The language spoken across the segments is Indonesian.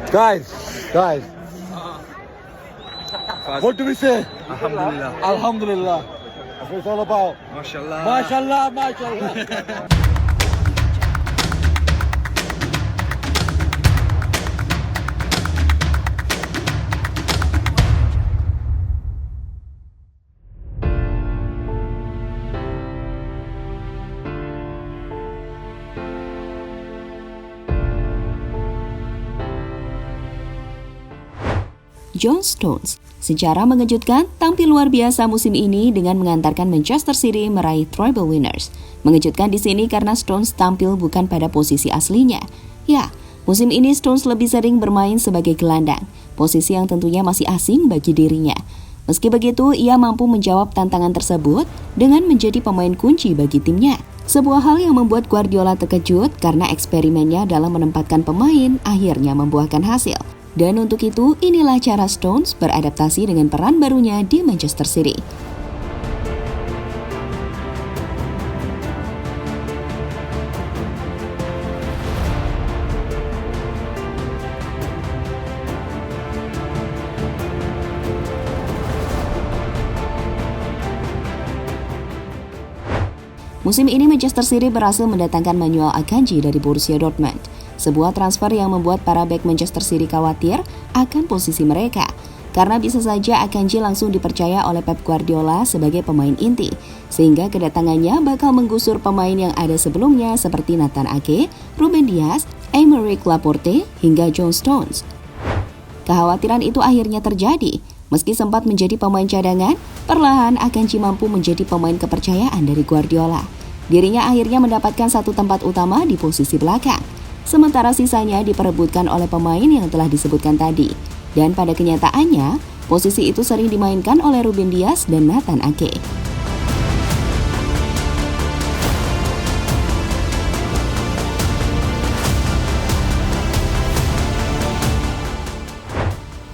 Guys, what do we say? Alhamdulillah. Alhamdulillah. That's what it's all about. MashaAllah. MashaAllah, MashaAllah. John Stones secara mengejutkan tampil luar biasa musim ini dengan mengantarkan Manchester City meraih treble winners. Mengejutkan di sini karena Stones tampil bukan pada posisi aslinya. Ya, musim ini Stones lebih sering bermain sebagai gelandang, posisi yang tentunya masih asing bagi dirinya. Meski begitu, ia mampu menjawab tantangan tersebut dengan menjadi pemain kunci bagi timnya. Sebuah hal yang membuat Guardiola terkejut karena eksperimennya dalam menempatkan pemain akhirnya membuahkan hasil. Dan untuk itu, inilah cara Stones beradaptasi dengan peran barunya di Manchester City. Musim ini Manchester City berhasil mendatangkan Manuel Akanji dari Borussia Dortmund. Sebuah transfer yang membuat para bek Manchester City khawatir akan posisi mereka, karena bisa saja Akanji langsung dipercaya oleh Pep Guardiola sebagai pemain inti, sehingga kedatangannya bakal menggusur pemain yang ada sebelumnya seperti Nathan Ake, Ruben Dias, Aymeric Laporte, hingga John Stones. Kekhawatiran itu akhirnya terjadi. Meski sempat menjadi pemain cadangan, perlahan Akanji mampu menjadi pemain kepercayaan dari Guardiola. Dirinya akhirnya mendapatkan satu tempat utama di posisi belakang, sementara sisanya diperebutkan oleh pemain yang telah disebutkan tadi. Dan pada kenyataannya, posisi itu sering dimainkan oleh Ruben Dias dan Nathan Ake.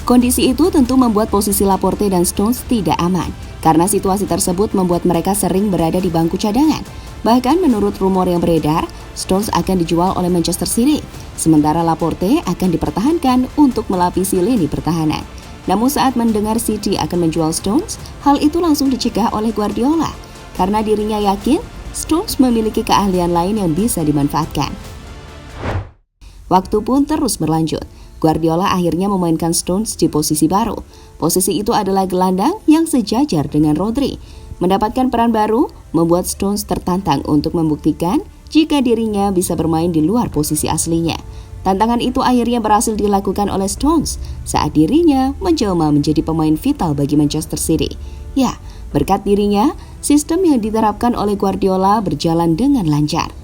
Kondisi itu tentu membuat posisi Laporte dan Stones tidak aman, karena situasi tersebut membuat mereka sering berada di bangku cadangan. Bahkan menurut rumor yang beredar, Stones akan dijual oleh Manchester City, sementara Laporte akan dipertahankan untuk melapisi lini pertahanan. Namun saat mendengar City akan menjual Stones, hal itu langsung dicegah oleh Guardiola, karena dirinya yakin Stones memiliki keahlian lain yang bisa dimanfaatkan. Waktu pun terus berlanjut. Guardiola akhirnya memainkan Stones di posisi baru. Posisi itu adalah gelandang yang sejajar dengan Rodri. Mendapatkan peran baru membuat Stones tertantang untuk membuktikan jika dirinya bisa bermain di luar posisi aslinya. Tantangan itu akhirnya berhasil dilakukan oleh Stones saat dirinya menjelma menjadi pemain vital bagi Manchester City. Ya, berkat dirinya, sistem yang diterapkan oleh Guardiola berjalan dengan lancar.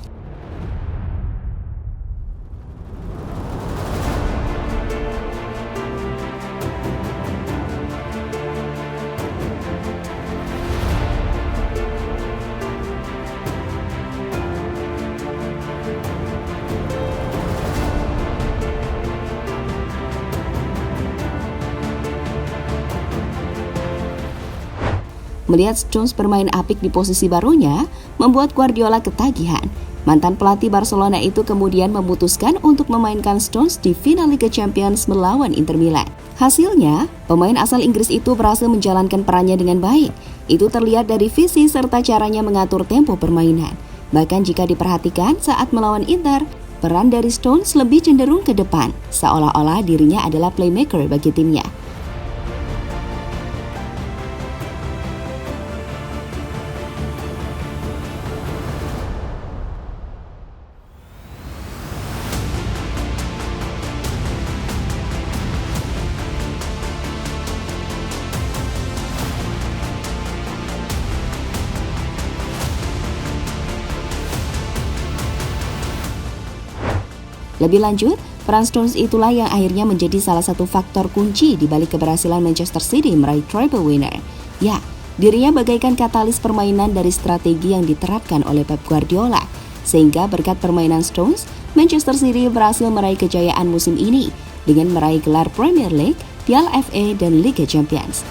Melihat Stones bermain apik di posisi barunya, membuat Guardiola ketagihan. Mantan pelatih Barcelona itu kemudian memutuskan untuk memainkan Stones di final Liga Champions melawan Inter Milan. Hasilnya, pemain asal Inggris itu berhasil menjalankan perannya dengan baik. Itu terlihat dari visi serta caranya mengatur tempo permainan. Bahkan jika diperhatikan saat melawan Inter, peran dari Stones lebih cenderung ke depan, seolah-olah dirinya adalah playmaker bagi timnya. Lebih lanjut, peran Stones itulah yang akhirnya menjadi salah satu faktor kunci di balik keberhasilan Manchester City meraih treble winner. Ya, dirinya bagaikan katalis permainan dari strategi yang diterapkan oleh Pep Guardiola. Sehingga berkat permainan Stones, Manchester City berhasil meraih kejayaan musim ini dengan meraih gelar Premier League, Piala FA, dan Liga Champions.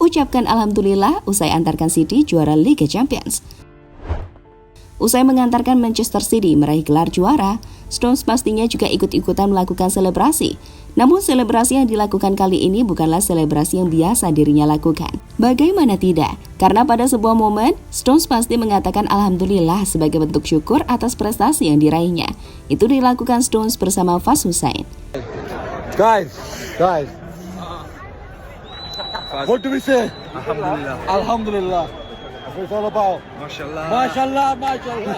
Ucapkan alhamdulillah usai antarkan City juara Liga Champions. Usai mengantarkan Manchester City meraih gelar juara, Stones pastinya juga ikut-ikutan melakukan selebrasi. Namun selebrasi yang dilakukan kali ini bukanlah selebrasi yang biasa dirinya lakukan. Bagaimana tidak? Karena pada sebuah momen, Stones pasti mengatakan alhamdulillah sebagai bentuk syukur atas prestasi yang diraihnya. Itu dilakukan Stones bersama Faz Hussein. Guys. What do we say? Alhamdulillah. Alhamdulillah. That's what it's all about. Mashallah. Mashallah, mashallah.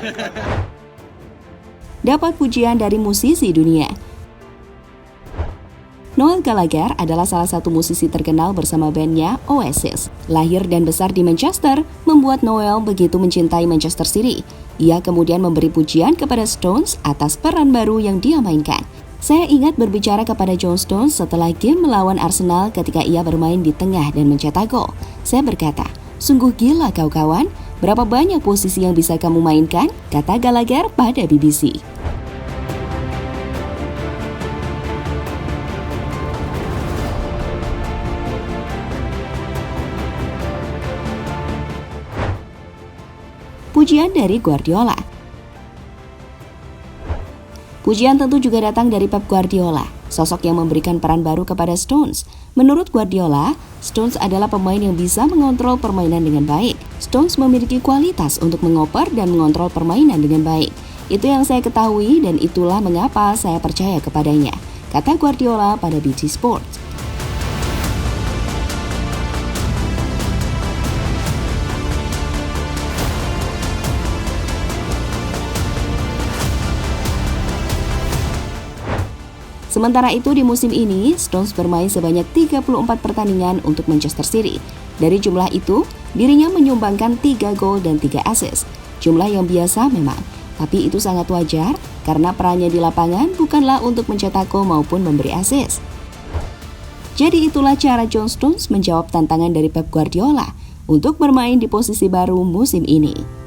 Dapat pujian dari musisi dunia. Noel Gallagher adalah salah satu musisi terkenal bersama bandnya Oasis. Lahir dan besar di Manchester, membuat Noel begitu mencintai Manchester City. Ia kemudian memberi pujian kepada Stones atas peran baru yang dia mainkan. Saya ingat berbicara kepada John Stones setelah game melawan Arsenal ketika ia bermain di tengah dan mencetak gol. Saya berkata, "Sungguh gila kau kawan, berapa banyak posisi yang bisa kamu mainkan?" kata Gallagher pada BBC. Pujian dari Guardiola. Pujian tentu juga datang dari Pep Guardiola, sosok yang memberikan peran baru kepada Stones. Menurut Guardiola, Stones adalah pemain yang bisa mengontrol permainan dengan baik. Stones memiliki kualitas untuk mengoper dan mengontrol permainan dengan baik. Itu yang saya ketahui dan itulah mengapa saya percaya kepadanya, kata Guardiola pada BT Sport. Sementara itu di musim ini, Stones bermain sebanyak 34 pertandingan untuk Manchester City. Dari jumlah itu, dirinya menyumbangkan 3 gol dan 3 assist. Jumlah yang biasa memang, tapi itu sangat wajar karena perannya di lapangan bukanlah untuk mencetak gol maupun memberi assist. Jadi itulah cara John Stones menjawab tantangan dari Pep Guardiola untuk bermain di posisi baru musim ini.